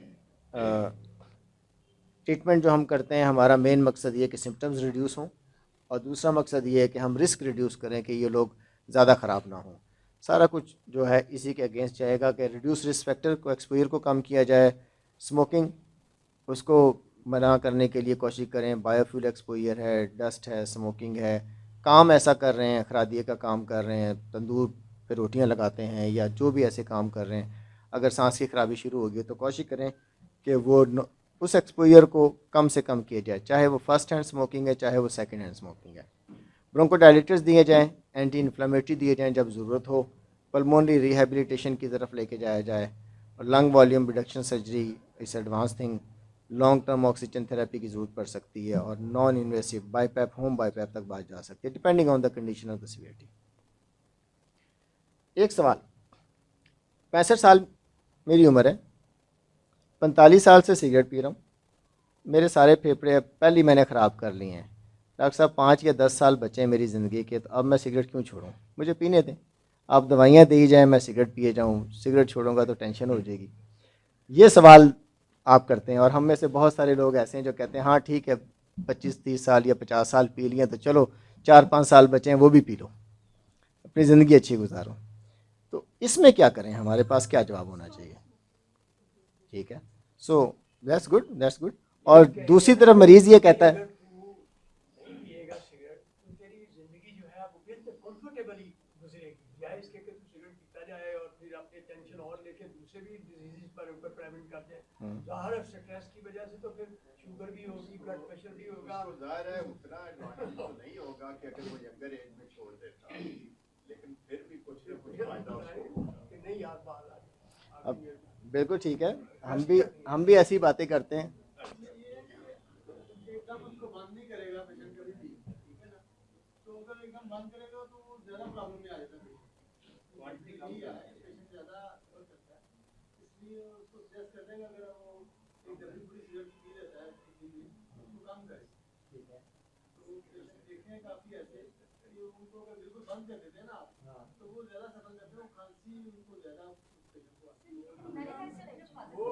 ट्रीटमेंट जो हम करते हैं, हमारा मेन मकसद ये कि सिम्टम्स रिड्यूस हों, और दूसरा मकसद ये है कि हम रिस्क रिड्यूस करें कि ये लोग ज़्यादा ख़राब ना हों। सारा कुछ जो है इसी के अगेंस्ट जाएगा कि रिड्यूस रिस्क फैक्टर को, एक्सपोजर को कम किया जाए। स्मोकिंग, उसको मना करने के लिए कोशिश करें। बायोफ्यूल एक्सपोजर है, डस्ट है, स्मोकिंग है, काम ऐसा कर रहे हैं, खरादिए का काम कर रहे हैं, तंदूर पे रोटियां लगाते हैं, या जो भी ऐसे काम कर रहे हैं, अगर सांस की खराबी शुरू होगी तो कोशिश करें कि वो उस एक्सपोजर को कम से कम किया जाए, चाहे वो फर्स्ट हैंड स्मोकिंग है, चाहे वो सेकंड हैंड स्मोकिंग है। ब्रोंकोडायलेटर्स दिए जाएँ, एंटी इन्फ्लेमेटरी दिए जाएँ जब ज़रूरत हो, पल्मोनरी रिहेबिलिटेशन की तरफ लेके जाया जाए, और लंग वॉल्यूम रिडक्शन सर्जरी इस advance thing. Long term oxygen therapy की ज़रूरत पड़ सकती है, और non invasive BiPAP, home BiPAP तक बात जा सकती है, depending on the condition of the severity. एक सवाल, 65 साल मेरी उम्र है, 45 साल से सिगरेट पी रहा हूँ, मेरे सारे फेफड़े पहले मैंने ख़राब कर लिए हैं। डॉक्टर साहब 5 या 10 साल बचे हैं मेरी ज़िंदगी के, तो अब मैं सिगरेट क्यों छोड़ूं? मुझे पीने दें, आप दवाइयाँ दी जाएँ, मैं सिगरेट पिए जाऊँ, सिगरेट छोड़ूंगा तो टेंशन हो जाएगी। ये सवाल आप करते हैं, और हम में से बहुत सारे लोग ऐसे हैं जो कहते हैं हाँ ठीक है, 25-30 साल या 50 साल पी लिए तो चलो 4-5 साल बचे हैं वो भी पी लो, अपनी ज़िंदगी अच्छी गुजारो। तो इसमें क्या करें, हमारे पास क्या जवाब होना चाहिए? ठीक है, so that's good, that's good. और दूसरी तरफ मरीज़ ये कहता है अगर तू नहीं पिएगा सिगरेट तो तेरी जिंदगी जो है वो बिल्कुल कंफर्टेबली गुजरेगी, या इसके कि तू सिगरेट पीता जाए और फिर अपनी टेंशन और लेके दूसरे भी डिजीज पर ऊपर प्रेवेंट कर जाए। ज़ाहिर है स्ट्रेस की वजह से तो फिर शुगर भी होगी, ब्लड प्रेशर भी होगा। तो जाहिर है उतना एडवांटेज तो नहीं होगा कि अगर वो यंगर एज में छोड़ देता, लेकिन फिर भी कुछ ना कुछ फायदा उसको होगा। कि नहीं यार बाहर आ गया। अब बिल्कुल ठीक है, हम भी ऐसी बातें करते हैं। एकदम उसको बंद नहीं करेगा पेशेंट कभी भी, ठीक है ना। तो अगर एकदम बंद करेगा तो वो ज़्यादा प्रॉब्लम में आ जाता है पेशेंट, क्वांटिटी कम है, पेशेंट ज़्यादा हो सकता है। इसलिए उसको सजेस्ट कर देंगे अगर वो एक जल्दी पूरी सिगरेट पी लेता है उसको कम करे, ठीक है। तो पेशेंट देखे हैं काफ़ी ऐसे कि उनको अगर बिल्कुल बंद कर देते हैं ना आप, तो वो ज़्यादा सफर करते हैं, वो खांसी उनको ज़्यादा पेशेंट को आती है। वो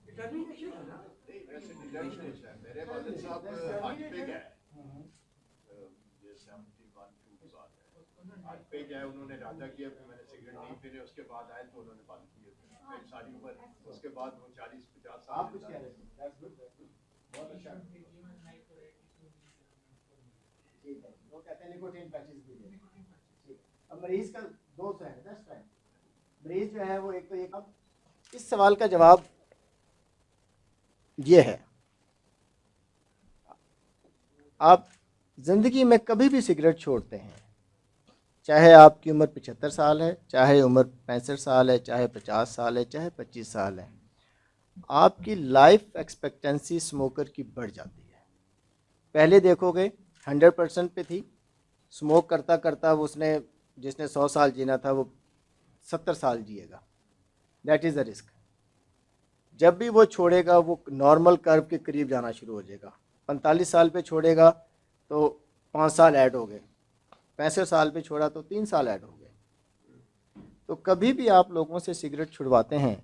डिटर्मिनेशन है ना। नहीं वैसे डिटर्मिनेशन है, मेरे वालिद साहब हार्ट पे गए, ये 71 साल है, हार्ट पे गए, उन्होंने इरादा किया कि मैंने सिगरेट नहीं पीने, उसके बाद आए तो उन्होंने बंद किए, फिर सारी उम्र, उसके बाद वो 40-50 साल आप कुछ कह रहे थे? That's good, that's good. बहुत अच्छा। ठीक है, वो कहते हैं निकोटीन पैचेस भी ले। ठीक है, अब मरीज का दोस्त है, दैट्स फाइन। मरीज जो है वो एक तो ये, अब इस सवाल का जवाब ये है, आप ज़िंदगी में कभी भी सिगरेट छोड़ते हैं, चाहे आपकी उम्र 75 साल है, चाहे उम्र 65 साल है, चाहे 50 साल है, चाहे 25 साल है, आपकी लाइफ एक्सपेक्टेंसी स्मोकर की बढ़ जाती है। पहले देखोगे 100% पे थी, स्मोक करता करता उसने, जिसने 100 साल जीना था वो 70 साल जिएगा। That is the risk. जब भी वो छोड़ेगा वो नॉर्मल कर्व के करीब जाना शुरू हो जाएगा। 45 साल पे छोड़ेगा तो 5 साल ऐड हो गए, 65 साल पे छोड़ा तो 3 साल ऐड हो गए। तो कभी भी आप लोगों से सिगरेट छुड़वाते हैं,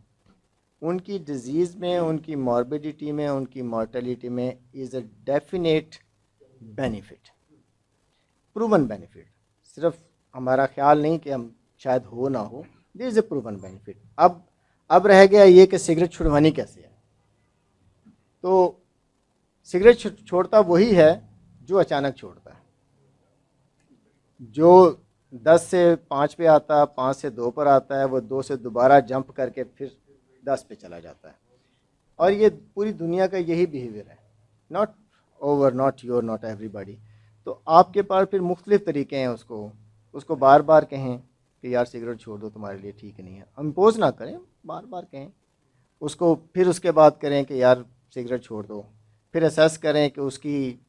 उनकी डिजीज़ में, उनकी मॉर्बिडिटी में, उनकी मॉर्टेलिटी में is a definite benefit, proven benefit. सिर्फ हमारा ख्याल नहीं कि हम शायद हो ना हो, this is a proven benefit. अब रह गया ये कि सिगरेट छुड़वानी कैसे है। तो सिगरेट छोड़ता वही है जो अचानक छोड़ता है, जो 10 से 5 पे आता, 5 से 2 पर आता है, वो 2 से दोबारा जंप करके फिर 10 पे चला जाता है। और ये पूरी दुनिया का यही बिहेवियर है, not over, not your, not everybody. तो आपके पास फिर मुख्तलिफ तरीके हैं उसको बार बार कहें कि यार सिगरेट छोड़ दो, तुम्हारे लिए ठीक नहीं है। इम्पोज ना करें, बार बार कहें उसको, फिर उसके बाद करें कि यार सिगरेट छोड़ दो, फिर असेस करें कि उसकी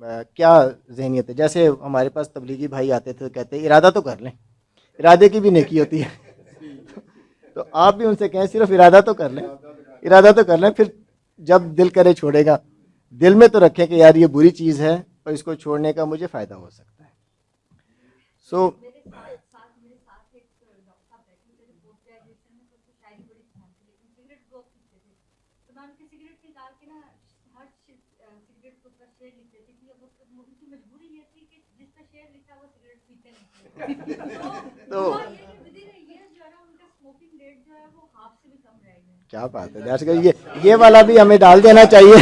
क्या जहनीत है। जैसे हमारे पास तबलीगी भाई आते थे, कहते इरादा तो कर लें, इरादे की भी नेकी होती है। तो आप भी उनसे कहें सिर्फ इरादा तो कर लें, इरादा तो कर लें, फिर जब दिल करे छोड़ेगा, दिल में तो रखें कि यार ये बुरी चीज़ है और इसको छोड़ने का मुझे फ़ायदा हो सकता है। सो तो क्या बात है, दर्शक ये वाला भी हमें डाल देना चाहिए।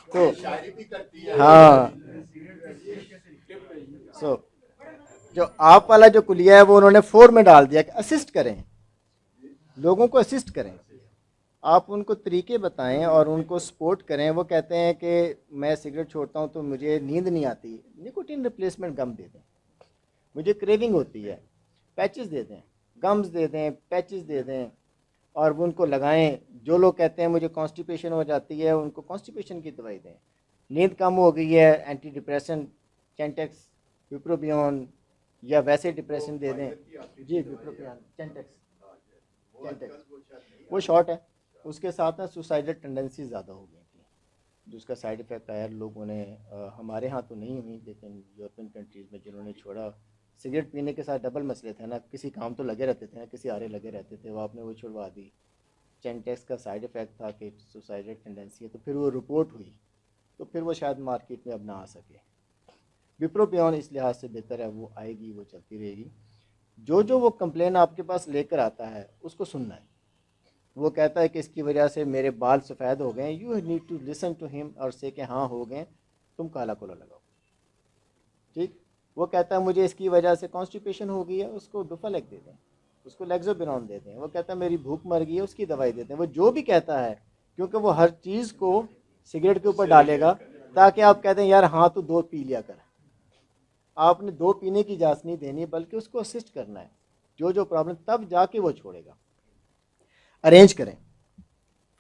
तो हाँ, सो जो आप वाला जो कुलिया है वो उन्होंने 4 में डाल दिया कि असिस्ट करें, लोगों को असिस्ट करें, आप उनको तरीके बताएं और उनको सपोर्ट करें। वो कहते हैं कि मैं सिगरेट छोड़ता हूं तो मुझे नींद नहीं आती, निकोटीन रिप्लेसमेंट गम दे दें, मुझे क्रेविंग होती है, पैचेस दे दें, गम्स दे दें, पैचेस दे दें और वो उनको लगाएं। जो लोग कहते हैं मुझे कॉन्स्टिपेशन हो जाती है, उनको कॉन्स्टिपेशन की दवाई दें। नींद कम हो गई है, एंटी डिप्रेशन, चेंटेक्स, विप्रोबियन या वैसे डिप्रेशन दे दें। जी विप्रोबियन, चेंटेक्स वो शॉर्ट है, उसके साथ ना सुसाइडल टेंडेंसी ज़्यादा हो गई थी, जिसका साइड इफ़ेक्ट आया लोगों ने। हमारे यहाँ तो नहीं हुई, लेकिन यूरोपियन कंट्रीज़ में जिन्होंने छोड़ा, सिगरेट पीने के साथ डबल मसले थे ना, किसी काम तो लगे रहते थे ना, किसी आरे लगे रहते थे, वो आपने वो छुड़वा दी। चेंटेक्स का साइड इफ़ेक्ट था कि सुसाइडल टेंडेंसी है, तो फिर वो रिपोर्ट हुई, तो फिर वो शायद मार्केट में अब ना आ सके। बिप्रोपियोन इस लिहाज से बेहतर है, वो आएगी, वो चलती रहेगी। जो वो कंप्लेन आपके पास लेकर आता है उसको सुनना है। वो कहता है कि इसकी वजह से मेरे बाल सफ़ेद हो गए, you need to listen to him और से कि हाँ हो गए, तुम काला कोला लगाओ, ठीक। वो कहता है मुझे इसकी वजह से कॉन्स्टिपेशन हो गई है, उसको डुफालेक दे दें, उसको लेग्जोबिनॉन दे दें। वो कहता है मेरी भूख मर गई है, उसकी दवाई देते हैं। वो जो भी कहता है, क्योंकि वो हर चीज़ को सिगरेट के ऊपर डालेगा ताकि आप कहते हैं यार हाँ तो 2 पी लिया कर। आपने 2 पीने की इजाज़त नहीं देनी, बल्कि उसको असिस्ट करना है, जो प्रॉब्लम, तब जाके वो छोड़ेगा। अरेंज करें,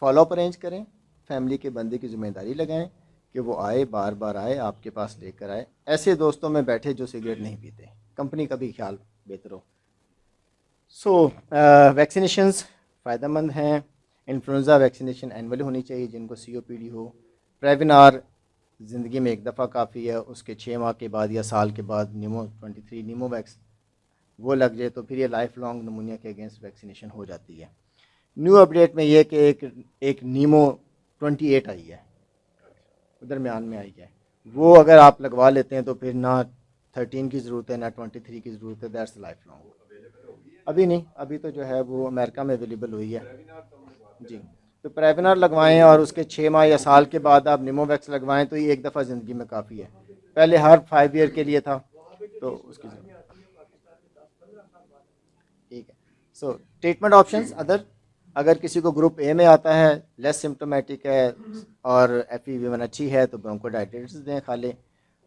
फॉलोअप अरेंज करें, फैमिली के बंदे की जिम्मेदारी लगाएं कि वो आए, बार बार आए, आपके पास लेकर आए। ऐसे दोस्तों में बैठे जो सिगरेट नहीं पीते, कंपनी का भी ख्याल बेहतर हो। सो वैक्सीनेशंस फ़ायदेमंद हैं। इन्फ्लुएंजा वैक्सीनेशन एनुअली होनी चाहिए जिनको COPD हो। प्रेविनार ज़िंदगी में एक दफ़ा काफ़ी है, उसके 6 माह के बाद या साल के बाद नीमोवैक्स वो लग जाए तो फिर ये लाइफ लॉन्ग नमूनिया के अगेंस्ट वैक्सीनेशन हो जाती है। न्यू अपडेट में ये कि एक नीमो 28 आई है, दरमियान में आई है, वो अगर आप लगवा लेते हैं तो फिर ना 13 की ज़रूरत है ना 23 की ज़रूरत है, दैट्स लाइफ लॉन्ग। अभी नहीं, अभी तो जो है वो अमेरिका में अवेलेबल हुई है जी। तो प्रेविनार लगवाएं और उसके 6 माह या साल के बाद आप निमोवैक्स लगवाएं तो ये एक दफ़ा ज़िंदगी में काफ़ी है। पहले हर 5 ईयर के लिए था, तो उसकी ठीक है। सो ट्रीटमेंट ऑप्शंस अगर किसी को ग्रुप ए में आता है, लेस सिम्टोमेटिक है और FEV1 अच्छी है तो ब्रोंकोडाइटिस दें, खा लें।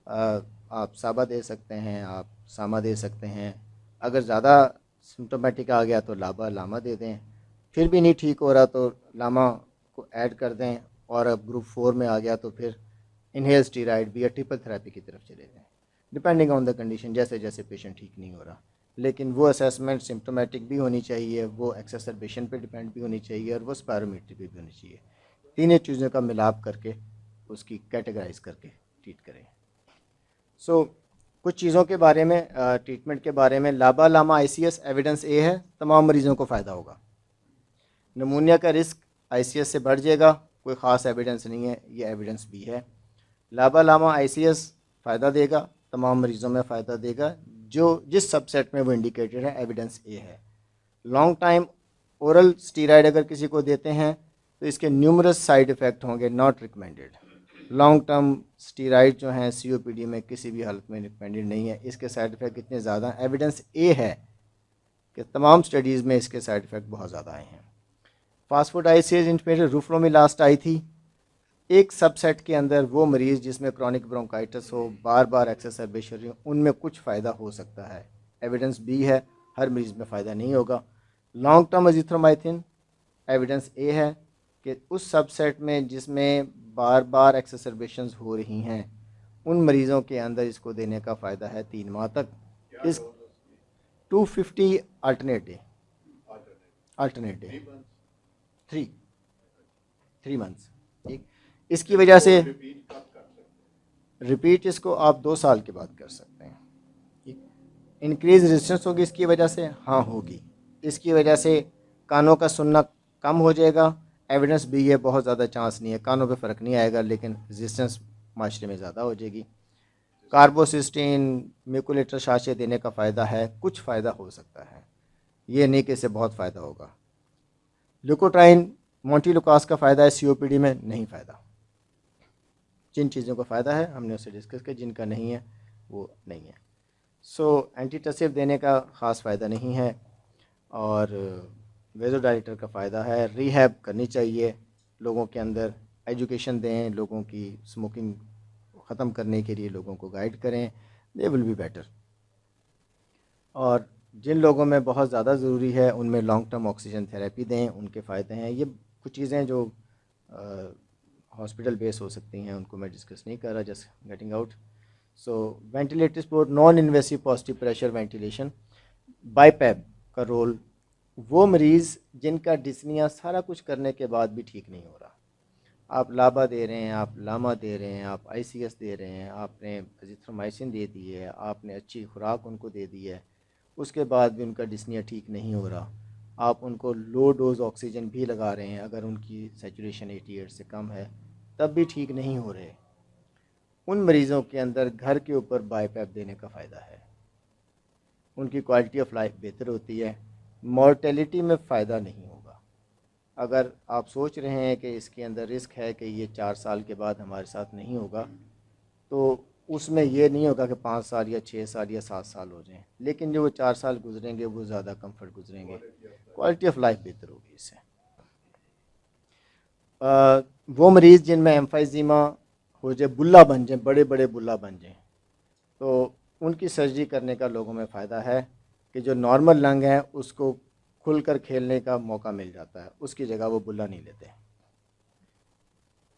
आप साबा दे सकते हैं, आप सामा दे सकते हैं। अगर ज़्यादा सिम्टोमेटिक आ गया तो लामा दे दें। फिर भी नहीं ठीक हो रहा तो लामा को ऐड कर दें, और अब ग्रुप 4 में आ गया तो फिर इनहेल स्टीराइड भी या ट्रिपल थेरेपी की तरफ चले जाएँ, डिपेंडिंग ऑन द कंडीशन, जैसे जैसे पेशेंट ठीक नहीं हो रहा। लेकिन वो असेसमेंट सिम्टोमेटिक भी होनी चाहिए, वो एक्सेसरबेशन पे डिपेंड भी होनी चाहिए, और वो स्पायरोमीट्री भी होनी चाहिए। तीनों चीज़ों का मिलाप करके उसकी कैटेगराइज करके ट्रीट करें। सो कुछ चीज़ों के बारे में, ट्रीटमेंट के बारे में, लामा ICS एविडेंस A है, तमाम मरीज़ों को फ़ायदा होगा। नमूनिया का रिस्क ICS से बढ़ जाएगा, कोई ख़ास एविडेंस नहीं है, ये एविडेंस B है। लामा ICS फ़ायदा देगा, तमाम मरीज़ों में फ़ायदा देगा जो जिस सबसेट में वो इंडिकेटेड है, एविडेंस A है। लॉन्ग टाइम ओरल स्टीराइड अगर किसी को देते हैं तो इसके न्यूमरस साइड इफ़ेक्ट होंगे, not recommended. Long term steroid जो हैं COPD में किसी भी हालत में रिकमेंडेड नहीं है। इसके साइड इफ़ेक्ट इतने ज़्यादा, एविडेंस A है कि तमाम स्टडीज़ में इसके साइड इफ़ेक्ट बहुत ज़्यादा आए हैं। फास्फोडाइसिस इंटरमीडिएट रूफलो में लास्ट आई थी। एक सबसेट के अंदर वो मरीज़ जिसमें क्रॉनिक ब्रोंकाइटिस हो, बार बार एक्सेसरबेशन हो, उनमें कुछ फ़ायदा हो सकता है, एविडेंस B है, हर मरीज़ में फ़ायदा नहीं होगा। Long term azithromycin evidence A है कि उस सबसेट में जिसमें बार बार एक्सेसरबेशंस हो रही हैं, उन मरीज़ों के अंदर इसको देने का फ़ायदा है 3 माह तक। इस 250 अल्टरनेट डे 3 मंथ्स, ठीक। इसकी वजह से रिपीट इसको आप 2 साल के बाद कर सकते हैं, ठीक। इंक्रीज रेजिस्टेंस होगी इसकी वजह से, हाँ होगी। इसकी वजह से कानों का सुनना कम हो जाएगा, एविडेंस भी है, बहुत ज़्यादा चांस नहीं है, कानों पे फ़र्क नहीं आएगा, लेकिन रेजिस्टेंस माशरे में ज़्यादा हो जाएगी। कार्बोसिस्टीन म्यूकुलेटर शाशे देने का फ़ायदा है, कुछ फ़ायदा हो सकता है, ये नहीं कि इससे बहुत फ़ायदा होगा। ल्यूकोट्राइन मोंटीलुकास का फ़ायदा है, COPD में नहीं फ़ायदा। जिन चीज़ों का फ़ायदा है हमने उससे डिस्कस किया, जिनका नहीं है वो नहीं है। सो एंटीटसिव देने का ख़ास फ़ायदा नहीं है, और वेज़ोडाइलेटर का फ़ायदा है। रिहैब करनी चाहिए लोगों के अंदर, एजुकेशन दें, लोगों की स्मोकिंग ख़त्म करने के लिए लोगों को गाइड करें, दे विल बी बेटर। और जिन लोगों में बहुत ज़्यादा ज़रूरी है उनमें लॉन्ग टर्म ऑक्सीजन थेरेपी दें, उनके फ़ायदे हैं। ये कुछ चीज़ें जो हॉस्पिटल बेस हो सकती हैं, उनको मैं डिस्कस नहीं कर रहा, just getting out. So ventilator support, non invasive positive pressure ventilation, BiPAP का रोल, वो मरीज़ जिनका डिस्निया सारा कुछ करने के बाद भी ठीक नहीं हो रहा, आप लाबा दे रहे हैं, आप लामा दे रहे हैं, आप ICS दे रहे हैं, आपने एजिथ्रोमाइसिन दे दी है, आपने अच्छी खुराक उनको दे दी है, उसके बाद भी उनका डिस्निया ठीक नहीं हो रहा, आप उनको लो डोज ऑक्सीजन भी लगा रहे हैं, अगर उनकी सैचुरेशन 88 से कम है तब भी ठीक नहीं हो रहे, उन मरीज़ों के अंदर घर के ऊपर बाईपैप देने का फ़ायदा है, उनकी क्वालिटी ऑफ लाइफ बेहतर होती है, मॉर्टेलिटी में फ़ायदा नहीं होगा। अगर आप सोच रहे हैं कि इसके अंदर रिस्क है कि ये 4 साल के बाद हमारे साथ नहीं होगा, तो उसमें ये नहीं होगा कि 5 साल या 6 साल या 7 साल हो जाएं, लेकिन जो वो 4 साल गुजरेंगे वो ज़्यादा कंफर्ट गुजरेंगे, क्वालिटी ऑफ लाइफ बेहतर होगी इससे। वो मरीज़ जिनमें एम्फाइजीमा हो जाए, बुल्ला बन जाए, बड़े बड़े बुल्ला बन जाएं, तो उनकी सर्जरी करने का लोगों में फ़ायदा है कि जो नॉर्मल लंग है उसको खुलकर खेलने का मौका मिल जाता है, उसकी जगह वो बुल्ला नहीं लेते।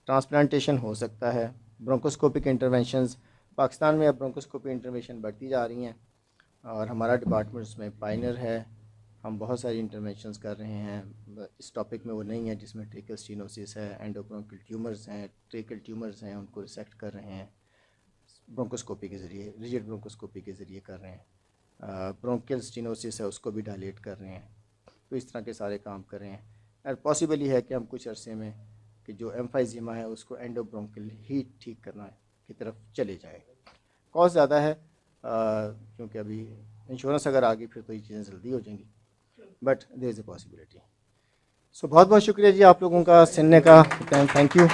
ट्रांसप्लांटेशन हो सकता है। ब्रोंकोस्कोपिक इंटरवेंशंस, पाकिस्तान में अब ब्रोंकोस्कोपिक इंटरवेंशन बढ़ती जा रही हैं और हमारा डिपार्टमेंट उसमें पायनियर है। हम बहुत सारी इंटरवेंशंस कर रहे हैं। इस टॉपिक में वो नहीं है जिसमें ट्रेकल स्टेनोसिस है, एंडोब्रोंकियल ट्यूमर्स हैं, ट्रेकल ट्यूमर्स हैं, उनको रिसेक्ट कर रहे हैं ब्रोंकोस्कोपी के ज़रिए, रिजिड ब्रोंकोस्कोपी के ज़रिए कर रहे हैं। ब्रोंकियल स्टेनोसिस है उसको भी डायलेट कर रहे हैं। तो इस तरह के सारे काम कर रहे हैं और पॉसिबल ही है कि हम कुछ अरसे में कि जो एम्फाइजीमा है उसको एंडोब्रोंकियल ही ठीक करना की तरफ चले जाए। कॉस्ट ज़्यादा है क्योंकि अभी इंश्योरेंस अगर आ गई फिर तो ये चीज़ें जल्दी हो जाएंगी, but there is a possibility. So बहुत बहुत शुक्रिया जी आप लोगों का सुनने का। Thank you.